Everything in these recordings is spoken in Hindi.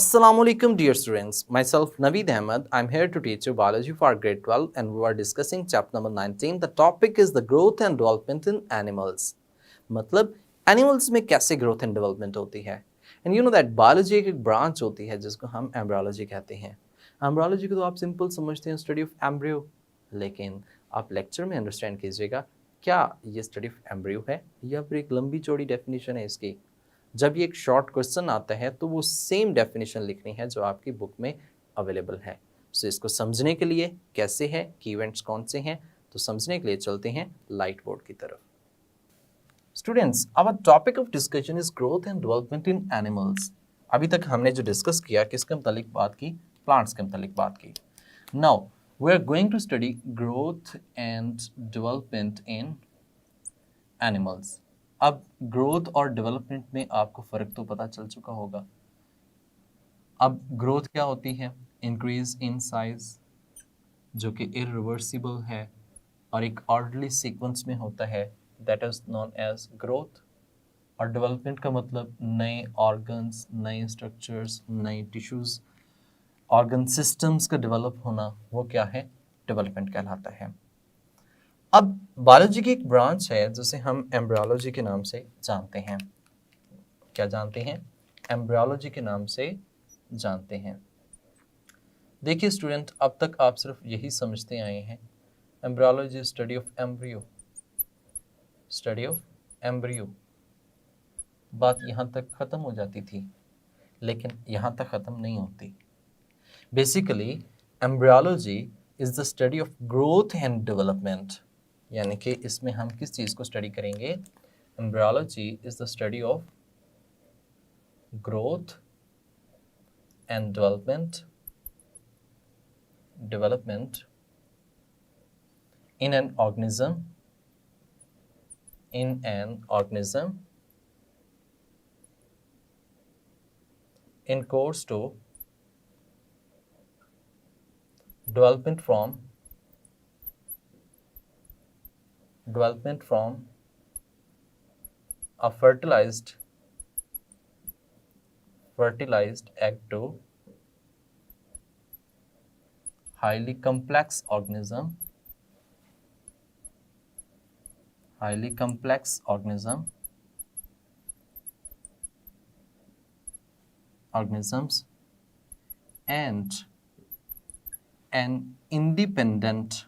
Assalamualaikum dear students, myself Naveed Ahmed. I'm here to teach you biology for grade 12 and we are discussing chapter number 19. The topic is the growth and development in animals. मतलब animals में कैसे growth and development होती है. And you know that biology एक branch होती है जिसको हम embryology कहते हैं. Embryology को तो आप simple समझते हैं study of embryo, लेकिन आप lecture में understand कीजिएगा क्या ये study of embryo है या फिर एक लंबी चौड़ी definition है इसकी. जब ये एक शॉर्ट क्वेश्चन आता है तो वो सेम डेफिनेशन लिखनी है जो आपकी बुक में अवेलेबल है. सो इसको समझने के लिए कैसे है, की इवेंट्स कौन से हैं, तो समझने के लिए चलते हैं लाइट बोर्ड की तरफ. Students, our topic of discussion is growth and development in animals. अभी तक हमने जो डिस्कस किया किसके मुतालिक बात की, प्लांट्स के मुतालिक बात की. Now we are going to study growth and development in animals. अब ग्रोथ और डेवलपमेंट में आपको फ़र्क तो पता चल चुका होगा. अब ग्रोथ क्या होती है? इंक्रीज इन साइज, जो कि इरिवर्सिबल है और एक ऑर्डरली सीक्वेंस में होता है, that is known as growth. और डेवलपमेंट का मतलब नए ऑर्गन्स, नए स्ट्रक्चर्स, नए टिश्यूज, ऑर्गन सिस्टम्स का डेवलप होना, वो क्या है? डेवलपमेंट कहलाता है. अब बायोलॉजी की एक ब्रांच है जिसे हम एम्ब्रियोलॉजी के नाम से जानते हैं. क्या जानते हैं? एम्ब्रियोलॉजी के नाम से जानते हैं. देखिए स्टूडेंट, अब तक आप सिर्फ यही समझते आए हैं embryology study of embryo, study of embryo. बात यहाँ तक ख़त्म हो जाती थी, लेकिन यहाँ तक ख़त्म नहीं होती. Basically embryology is the study of growth and development. यानी कि इसमें हम किस चीज़ को स्टडी करेंगे? Embryology is the study of growth and development in an organism in course to development from a fertilized egg to highly complex organism organisms and an independent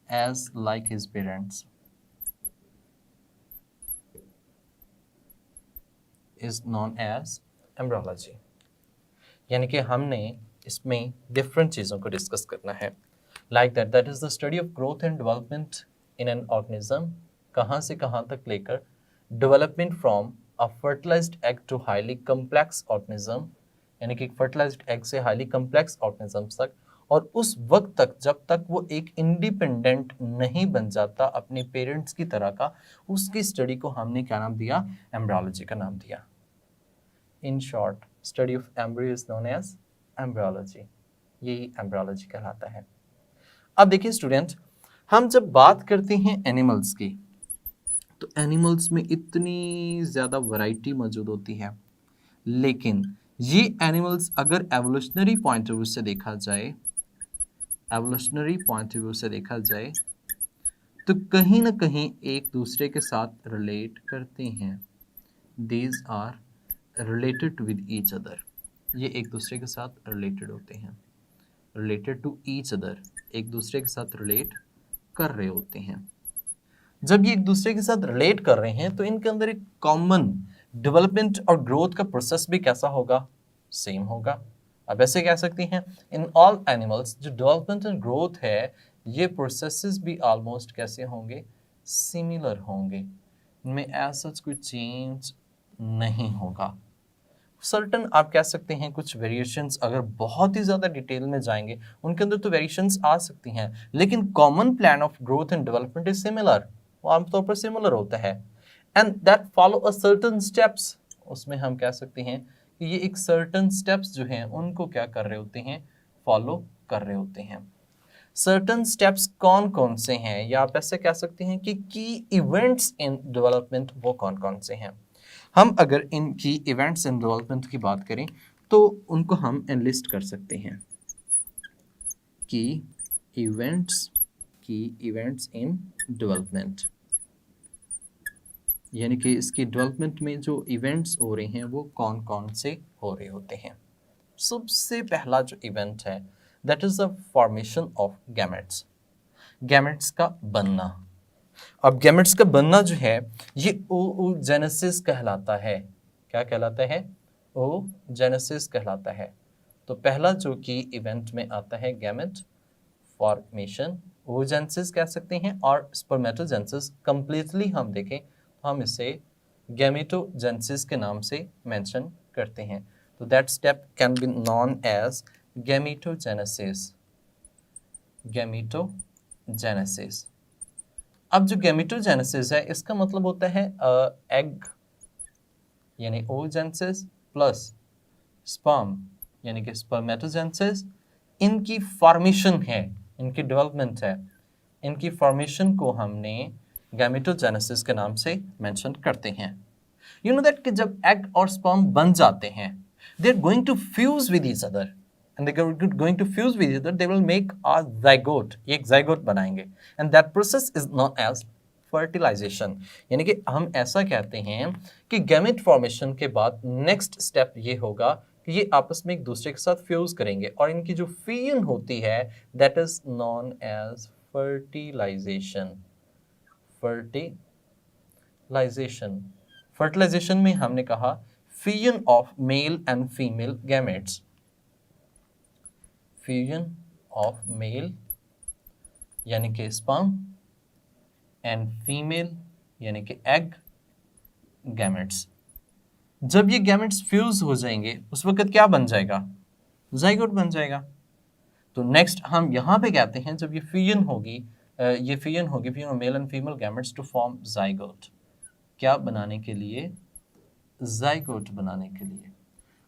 as like his parents is known as embryology. यानी कि हमने इसमें डिफरेंट चीज़ों को डिस्कस करना है. Like that is the study of growth and development in an organism. कहाँ से कहाँ तक लेकर development from a fertilised egg to highly complex organism, यानी कि फर्टिलाइज्ड एग से हाईली कम्प्लेक्स ऑर्गेनिज्म तक, और उस वक्त तक जब तक वो एक इंडिपेंडेंट नहीं बन जाता अपने पेरेंट्स की तरह का, उसकी स्टडी को हमने क्या नाम दिया? एम्ब्रियोलॉजी का नाम दिया. In short, study of embryo is known as embryology. यही एम्ब्रियोलॉजी कहलाता है. अब देखिए स्टूडेंट, हम जब बात करते हैं एनिमल्स की, तो एनिमल्स में इतनी ज़्यादा वैरायटी मौजूद होती है, लेकिन ये एनिमल्स अगर एवोल्यूशनरी पॉइंट ऑफ व्यू से देखा जाए, तो कहीं ना कहीं एक दूसरे के साथ रिलेट करते हैं. These are related with each other. ये एक दूसरे के साथ रिलेटेड होते हैं, रिलेटेड टू ईच अदर, एक दूसरे के साथ रिलेट कर रहे होते हैं. जब ये एक दूसरे के साथ रिलेट कर रहे हैं तो इनके अंदर एक कॉमन डेवलपमेंट और ग्रोथ का प्रोसेस भी कैसा होगा? सेम होगा. अब ऐसे कह सकते हैं इन ऑल एनिमल्स जो डेवलपमेंट एंड ग्रोथ है, ये प्रोसेसेस भी ऑलमोस्ट कैसे होंगे? सिमिलर होंगे. इनमें एज सच कोई चेंज नहीं होगा. सर्टन आप कह सकते हैं कुछ वेरिएशंस, अगर बहुत ही ज़्यादा डिटेल में जाएंगे उनके अंदर तो वेरिएशंस आ सकती हैं, लेकिन common plan of growth and development is similar, आमतौर पर सिमिलर होता है. And that follow a certain steps. उसमें हम कह सकते हैं कि ये एक सर्टन स्टेप्स जो हैं उनको क्या कर रहे होते हैं? फॉलो कर रहे होते हैं. सर्टन स्टेप्स कौन कौन से हैं, या आप ऐसे कह सकते हैं कि की इवेंट्स इन डेवलपमेंट वो कौन कौन से हैं। हम अगर इन की इवेंट्स इन डेवलपमेंट की बात करें तो उनको हम एनलिस्ट कर सकते हैं। की इवेंट्स इन डेवलपमेंट, यानी कि इसकी डेवलपमेंट में जो इवेंट्स हो रहे हैं वो कौन कौन से हो रहे होते हैं। सबसे पहला जो इवेंट है that is the formation of gametes, gametes का बनना। अब गैमेट्स का बनना जो है ये oogenesis कहलाता है। क्या कहलाता है? oogenesis कहलाता है। तो पहला जो कि इवेंट में आता है गैमेट फॉर्मेशन, oogenesis कह सकते हैं, और स्पर्मेटोजेनेसिस कंप्लीटली हम देखें तो हम इसे गैमेटोजेनेसिस के नाम से मेंशन करते हैं। तो that step can be known as gametogenesis. Gametogenesis. अब जो गैमेटोजेनेसिस है इसका मतलब होता है एग यानी oogenesis प्लस स्पर्म यानी कि स्पर्मेटोजेनेसिस, इनकी फॉर्मेशन है, इनकी डेवलपमेंट है, इनकी फॉर्मेशन को हमने गैमेटोजेनेसिस के नाम से मेंशन करते हैं। यू नो दैट कि जब एग और स्पर्म बन जाते हैं they are going to fuse with each other and they are going to fuse with each other, they will make a zygote, ये एक zygote बनाएंगे, and that process is known as fertilization। यानी कि हम ऐसा कहते हैं कि गैमेट फॉर्मेशन के बाद नेक्स्ट स्टेप ये होगा कि ये आपस में एक दूसरे के साथ फ्यूज करेंगे और इनकी जो फ्यूजन होती है that is known as fertilisation. Fertilisation में हमने कहा fusion of male and female gametes, fusion of male यानी कि स्पर्म एंड फीमेल यानी कि एग गैमेट्स। जब ये गैमेट्स फ्यूज हो जाएंगे उस वक्त क्या बन जाएगा? जाइगोट बन जाएगा। तो नेक्स्ट हम यहाँ पे कहते हैं जब ये फ्यूजन होगी fusion male and female gametes to form zygote. क्या बनाने के लिए? जाइगोट बनाने के लिए।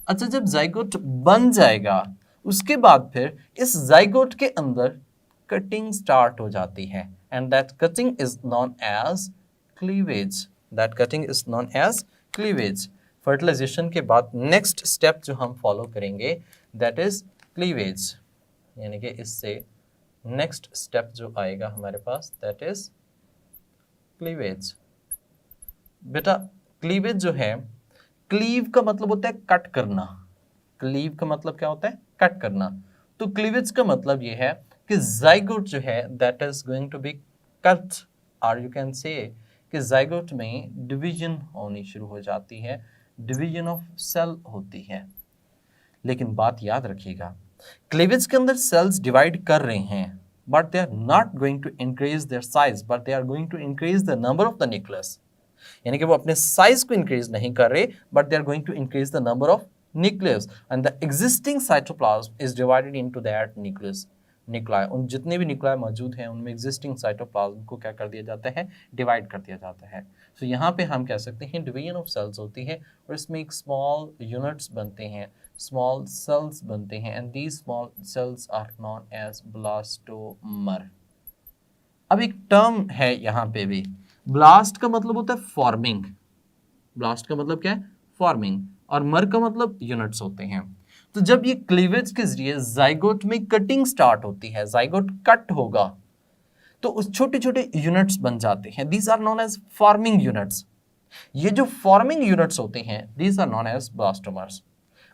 अच्छा, जब जाइगोट बन जाएगा उसके बाद फिर इस जाइगोट के अंदर कटिंग स्टार्ट हो जाती है and that cutting is known as cleavage. That cutting is known as cleavage. Fertilisation के बाद नेक्स्ट स्टेप जो हम फॉलो करेंगे दैट इज क्लीवेज, यानी कि इससे नेक्स्ट स्टेप जो आएगा हमारे पास दैट इज क्लीवेज। बेटा क्लीवेज जो है, क्लीव का मतलब होता है कट करना। क्लीव का मतलब क्या होता है? कट करना। तो क्लीवेज का मतलब ये है कि जाइगोट जो है that is going to be cut, और यू कैन से कि जाइगोट में डिवीजन होनी शुरू हो जाती है, डिवीजन ऑफ सेल होती है। लेकिन बात याद रखिएगा, क्लीवेज के अंदर सेल्स डिवाइड कर रहे हैं but they are not going to increase their size, but they are going to increase the number of the nucleus. यानी कि वो अपने साइज को इंक्रीज नहीं कर रहे but they are going to increase the number of nucleus and the existing cytoplasm is divided into that nuclei। उन जितने भी न्यूक्लियाई मौजूद हैं उनमें existing cytoplasm को क्या कर दिया जाता है? डिवाइड कर दिया जाता है। तो यहाँ पे हम कह सकते हैं डिवीजन ऑफ सेल्स होती है और इसमें एक स्मॉल यूनिट्स बनते हैं, स्मॉल सेल्स बनते हैं, and these small cells are known as blastomere. अब एक टर्म है यहाँ पे भी, ब्लास्ट का मतलब होता है फॉर्मिंग। ब्लास्ट का मतलब क्या है? फॉर्मिंग। और मर का मतलब यूनिट्स होते हैं। तो जब ये क्लीवेज के जरिए जाइगोट में कटिंग स्टार्ट होती है, जाइगोट कट होगा तो उस छोटे छोटे यूनिट्स बन जाते हैं, these are known as forming units. ये जो फॉर्मिंग यूनिट्स होते हैं these are known as blastomeres.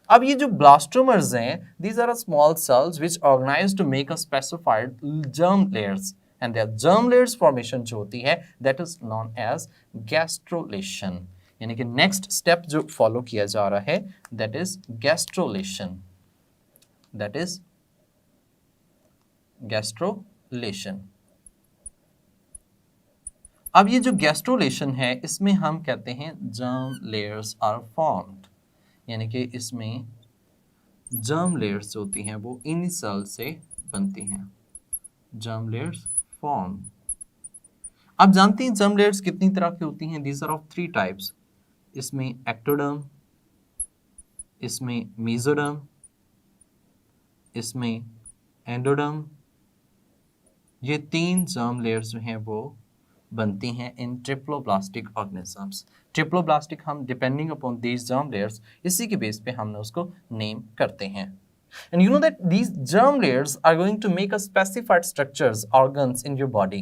अब ये जो ब्लास्टोमर्स हैं these are small cells which organise to make a specified germ layers, and their germ layers formation जो होती है that is known as gastrulation. यानी कि नेक्स्ट स्टेप जो फॉलो किया जा रहा है that is gastrulation, that is gastrulation. अब ये जो गैस्ट्रोलेशन है इसमें हम कहते हैं जर्म लेयर्स आर फॉर्म्ड, यानी कि इसमें जर्म लेयर्स होती हैं वो इन सेल से बनती हैं, जर्म लेयर्स फॉर्म। आप जानते हैं जर्म लेयर्स कितनी तरह की होती हैं? These are of 3 types. इसमें एक्टोडर्म, इसमें मेसोडर्म, इसमें एंडोडर्म, ये 3 जर्म लेयर्स जो हैं वो बनती हैं इन ट्रिप्लोब्लास्टिक ऑर्गेनिजम्स। ट्रिप्लोब्लास्टिक हम depending upon these germ layers इसी के बेस पे हमने उसको नेम करते हैं। And you know that these germ layers are going to make a specified structures, organs in your body.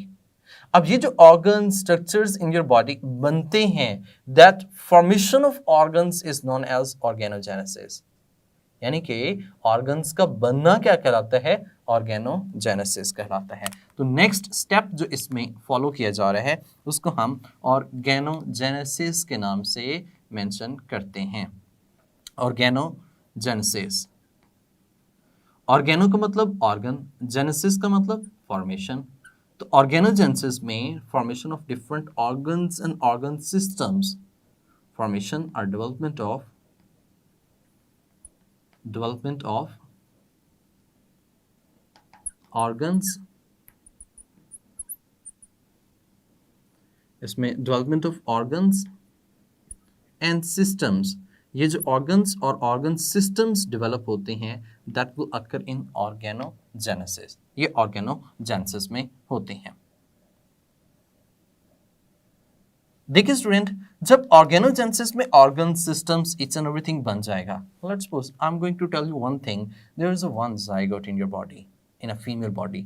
अब ये जो organ structures in your body बनते हैं, that formation of organs is known as organogenesis. यानी कि organs का बनना क्या कहलाता है? Organogenesis कहलाता है। तो नेक्स्ट स्टेप जो इसमें फॉलो किया जा रहा है उसको हम organogenesis के नाम से मेंशन करते हैं। organogenesis, ऑर्गेनो का मतलब ऑर्गन, जेनेसिस का मतलब फॉर्मेशन। तो ऑर्गेनोजेनेसिस में formation of different organs and organ systems, formation और डेवलपमेंट ऑफ ऑर्गन्स, इसमें development of organs and systems, ये जो ऑर्गन्स और ऑर्गन सिस्टम्स डेवलप होते हैं that will occur in organogenesis, ये ऑर्गेनोजेनेसिस में होते हैं। देखिए स्टूडेंट, जब ऑर्गेनोजेनेसिस में organ systems each and everything बन जाएगा, let's suppose I am going to tell you one thing, there is a one zygote in your body, in a female body.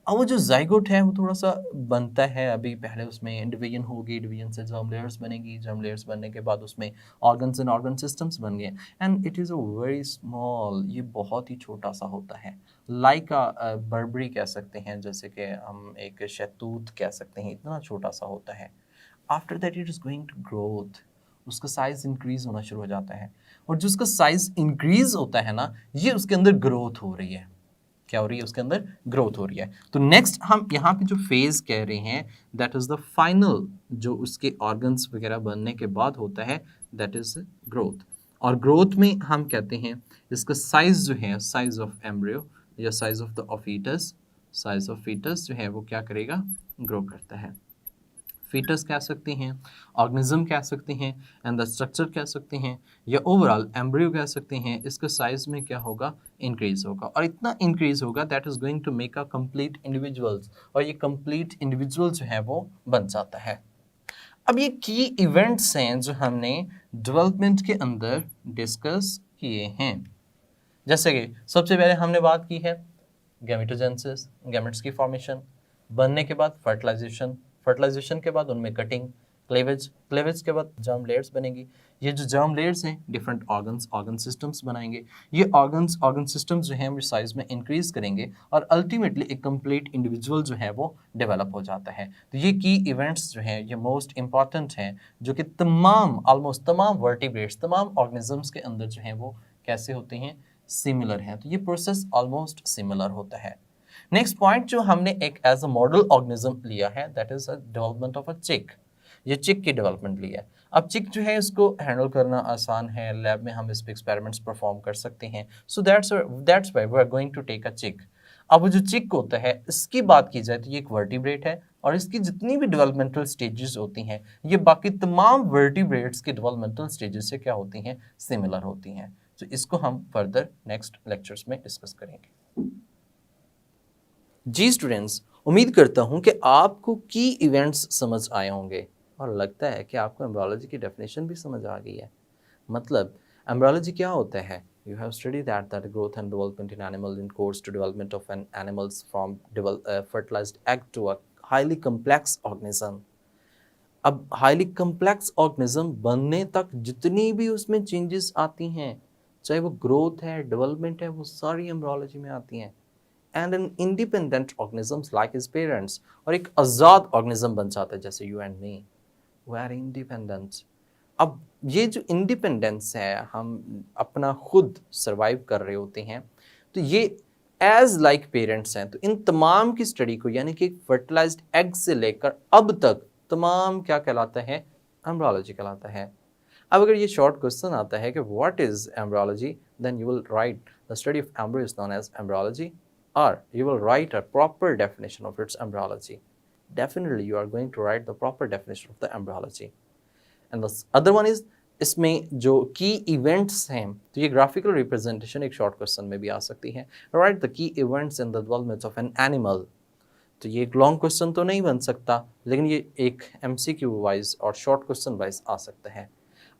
अब वो जो जाइगोट है वो थोड़ा सा बनता है, अभी पहले उसमें डिवीजन होगी, डिवीजन से जर्म लेयर्स बनेगी, जर्म लेयर्स बनने के बाद उसमें ऑर्गन्स एंड ऑर्गन सिस्टम्स बन गए and it is a very small, ये बहुत ही छोटा सा होता है, लाइक अ बर्बरी कह सकते हैं, जैसे कि हम एक शहतूत कह सकते हैं, इतना छोटा सा होता है। After that it is going to growth, उसका साइज इंक्रीज होना शुरू हो जाता है, और जो उसका साइज इंक्रीज होता है ना, ये उसके अंदर ग्रोथ हो रही है, क्या हो रही है, उसके अंदर ग्रोथ हो रही है। तो नेक्स्ट हम यहाँ पे जो फेज कह रहे हैं दैट इज द फाइनल, जो उसके ऑर्गन्स वगैरह बनने के बाद होता है, दैट इज ग्रोथ। और ग्रोथ में हम कहते हैं इसका साइज जो है, साइज ऑफ एम्ब्रियो या size of the foetus, size of foetus जो है वो क्या करेगा, ग्रो करता है। फीटस कह सकते हैं, ऑर्गेनिज्म कह सकते हैं, एंड द स्ट्रक्चर कह सकते हैं, या ओवरऑल एम्ब्रियो कह सकते हैं, इसका साइज में क्या होगा, इंक्रीज होगा, और इतना इंक्रीज होगा that is going to make a complete individuals, और ये कंप्लीट इंडिविजुअल जो है वो बन जाता है। अब ये की इवेंट्स हैं जो हमने डेवलपमेंट के अंदर डिस्कस किए हैं, जैसे कि सबसे पहले हमने बात की है गैमेटोजेनेसिस, गैमेट्स की फॉर्मेशन, बनने के बाद फर्टिलाइजेशन, फर्टिलाइजेशन के बाद उनमें कटिंग, क्लेवेज, क्लेवेज के बाद जर्म लेयर्स बनेगी, ये जो जर्म लेयर्स हैं डिफरेंट ऑर्गन्स, ऑर्गन सिस्टम्स बनाएंगे, ये ऑर्गन्स, ऑर्गन सिस्टम्स जो हैं वो साइज में इंक्रीज करेंगे और अल्टीमेटली एक कंप्लीट इंडिविजुअल जो है वो डेवलप हो जाता है। तो ये की इवेंट्स जो हैं ये मोस्ट इंपॉर्टेंट हैं, जो कि तमाम, ऑलमोस्ट तमाम वर्टिब्रेट्स, तमाम ऑर्गेनिजम्स के अंदर जो हैं वो कैसे होते हैं, सिमिलर हैं। तो ये प्रोसेस ऑलमोस्ट सिमिलर होता है। नेक्स्ट पॉइंट जो हमने एक एज अ मॉडल ऑर्गेनिज्म लिया है that is a development of a चिक, ये चिक की डेवलपमेंट ली है। अब चिक जो है इसको हैंडल करना आसान है, लैब में हम इस पे एक्सपेरिमेंट्स परफॉर्म कर सकते हैं, so that's why we are going to take a chick. अब वो जो चिक होता है इसकी बात की जाए तो ये एक वर्टिब्रेट है, और इसकी जितनी भी डेवलपमेंटल स्टेजेस होती हैं ये बाकी तमाम वर्टिब्रेट्स के डेवलपमेंटल स्टेजेस से क्या होती हैं, सिमिलर होती हैं। तो इसको हम फर्दर नेक्स्ट लेक्चर्स में डिस्कस करेंगे। जी स्टूडेंट्स, उम्मीद करता हूं कि आपको की इवेंट्स समझ आए होंगे, और लगता है कि आपको एम्ब्रियोलॉजी की डेफिनेशन भी समझ आ गई है। मतलब एम्ब्रियोलॉजी क्या होता है, you have studied that growth and development in animal in course to development of an animals from fertilized egg to a highly complex organism। अब हाईली कम्प्लेक्स ऑर्गेनिज्म बनने तक जितनी भी उसमें चेंजेस आती हैं, चाहे वो ग्रोथ है, डेवलपमेंट है, वो सारी एम्ब्रियोलॉजी में आती हैं। And an independent organisms like his parents, और एक आज़ाद ऑर्गेनिज्म बन जाता है जैसे you and me, we are independent. अब ये जो इंडिपेंडेंस है, हम अपना खुद सर्वाइव कर रहे होते हैं, तो ये एज लाइक पेरेंट्स हैं। तो इन तमाम की स्टडी को, यानी कि फर्टिलाइज्ड एग से लेकर अब तक तमाम क्या कहलाता है, एम्ब्रियोलॉजी कहलाता है। अब अगर ये शॉर्ट क्वेश्चन आता है कि what is embryology, then you will write the study of embryo is known as embryology, or you will write a proper definition of its embryology. Definitely you are going to write the proper definition of the embryology. And the other one is, इसमें जो की इवेंट्स हैं, तो ये ग्राफिकल रिप्रेजेंटेशन एक शॉर्ट क्वेश्चन में भी आ सकती है। Right the key events in the development of an animal. तो ये एक लॉन्ग क्वेश्चन तो नहीं बन सकता, लेकिन ये एक एमसीक्यू वाइज और शॉर्ट क्वेश्चन वाइज आ सकता है।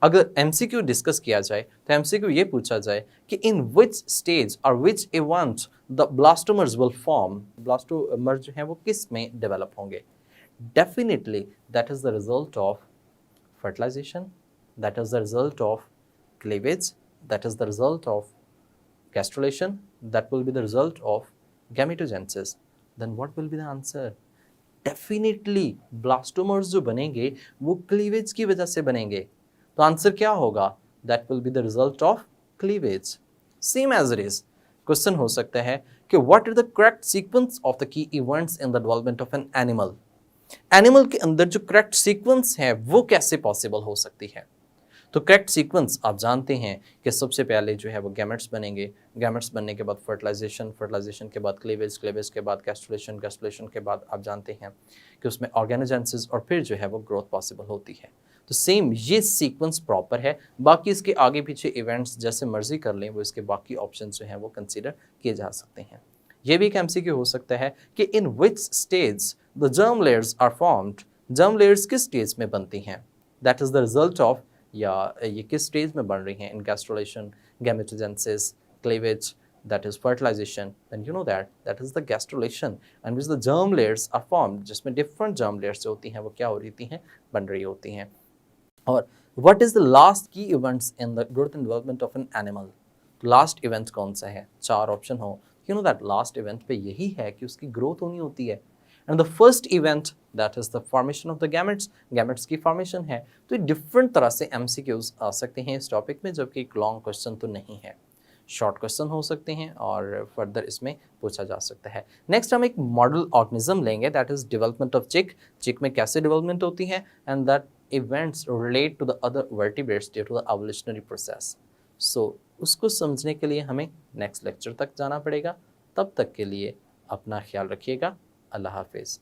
अगर एमसीक्यू डिस्कस किया जाए तो एमसीक्यू ये पूछा जाए कि इन विच स्टेज और which event the blastomeres will form, blastomeres जो है वो किस में डेवलप होंगे। Definitely that is the result of fertilization, that is the result of cleavage, that is the result of gastrulation, that will be the result of gametogenesis. Then what will be the answer? Definitely blastomers जो बनेंगे वो क्लीवेज की वजह से बनेंगे। तो आंसर क्या होगा? That will be the result of cleavage. Same as it is. Question हो सकता है कि what are the correct sequence of the key events in the development of an animal? Animal के अंदर जो करेक्ट सीक्वेंस है वो कैसे पॉसिबल हो सकती है। तो करेक्ट सीक्वेंस आप जानते हैं कि सबसे पहले जो है वो गैमेट्स बनेंगे, गैमेट्स बनने के बाद फर्टिलाइजेशन, फर्टिलाइजेशन के बाद क्लीवेज, क्लीवेज के बाद गैस्ट्रुलेशन, गैस्ट्रुलेशन के बाद आप जानते हैं कि उसमें ऑर्गेनोजेनेसिस और फिर जो है वो ग्रोथ पॉसिबल होती है। तो सेम ये सीक्वेंस प्रॉपर है। बाकी इसके आगे पीछे इवेंट्स जैसे मर्जी कर लें, वो इसके बाकी ऑप्शन जो हैं वो कंसिडर किए जा सकते हैं। ये भी एक एमसीक्यू हो सकता है कि in which stage the germ layers are formed, germ layers किस स्टेज में बनती हैं, that is the result of, या ये किस स्टेज में बन रही हैं, in gastrulation, gametogenesis, cleavage, that is fertilization, then you know that is the gastrulation and which the germ layers are formed, जिसमें different germ layers जो होती हैं वो क्या हो रही हैं, बन रही होती हैं। और what is the last key events in the growth and development of an animal? Last event कौन सा है? चार ऑप्शन हो, you know that last event पे यही है कि उसकी ग्रोथ होनी होती है। And the first event that is the formation of the gametes, gametes की फॉर्मेशन है। तो ये डिफरेंट तरह से एमसीक्यूज आ सकते हैं इस टॉपिक में, जबकि एक लॉन्ग क्वेश्चन तो नहीं है, शॉर्ट क्वेश्चन हो सकते हैं और फर्दर इसमें पूछा जा सकता है। नेक्स्ट हम एक मॉडल ऑर्गेनिज्म लेंगे, that is development of chick, chick में कैसे डेवलपमेंट होती है, and that events relate to the other vertebrates due to the evolutionary process. So उसको समझने के लिए हमें नेक्स्ट लेक्चर तक जाना पड़ेगा। तब तक के लिए अपना ख्याल रखिएगा। अल्लाह हाफिज़।